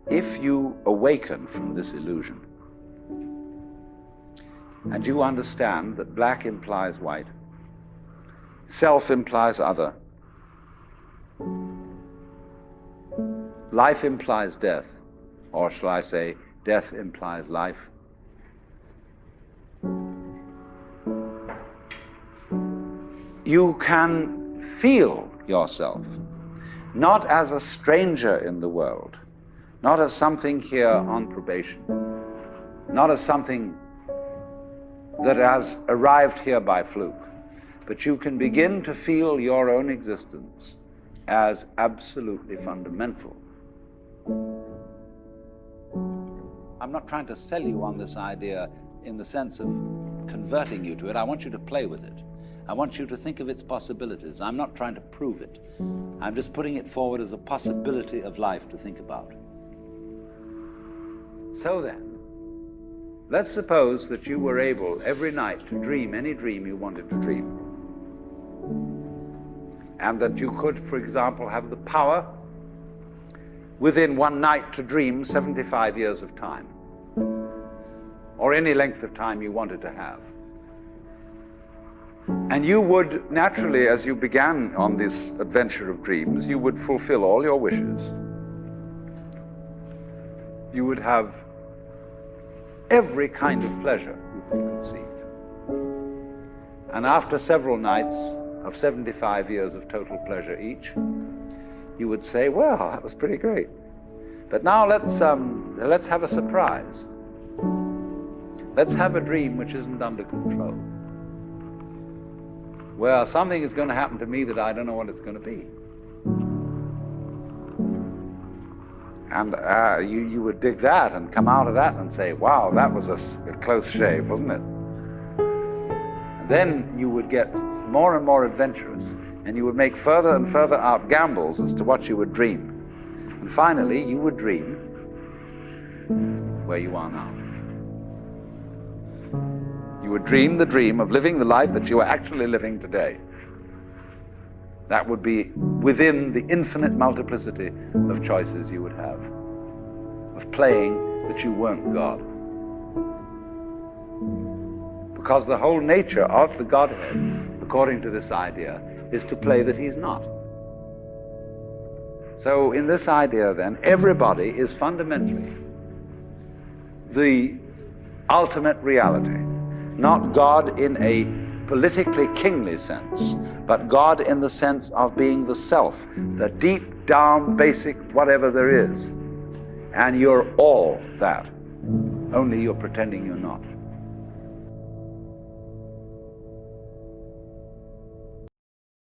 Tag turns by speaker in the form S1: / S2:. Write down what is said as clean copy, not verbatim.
S1: if you awaken from this illusion and you understand that black implies white, self implies other, life implies death, or shall I say, death implies life, you can feel yourself not as a stranger in the world, not as something here on probation, not as something that has arrived here by fluke, but you can begin to feel your own existence as absolutely fundamental. I'm not trying to sell you on this idea in the sense of converting you to it. I want you to play with it. I want you to think of its possibilities. I'm not trying to prove it. I'm just putting it forward as a possibility of life to think about. So then, let's suppose that you were able every night to dream any dream you wanted to dream. And that you could, for example, have the power within one night to dream 75 years of time, or any length of time you wanted to have. And you would naturally, as you began on this adventure of dreams, you would fulfill all your wishes. You would have every kind of pleasure you could conceive. And after several nights of 75 years of total pleasure each, you would say, well, that was pretty great. But now let's have a surprise. Let's have a dream which isn't under control. Well, something is going to happen to me that I don't know what it's going to be. And you would dig that and come out of that and say, wow, that was a close shave, wasn't it? And then you would get more and more adventurous, and you would make further and further out gambles as to what you would dream. And finally, you would dream where you are now. You would dream the dream of living the life that you are actually living today. That would be within the infinite multiplicity of choices you would have, of playing that you weren't God. Because the whole nature of the Godhead, according to this idea, is to play that he's not. So in this idea then, everybody is fundamentally the ultimate reality. Not God in a politically kingly sense, but God in the sense of being the self, the deep down basic whatever there is. And you're all that, only you're pretending you're not.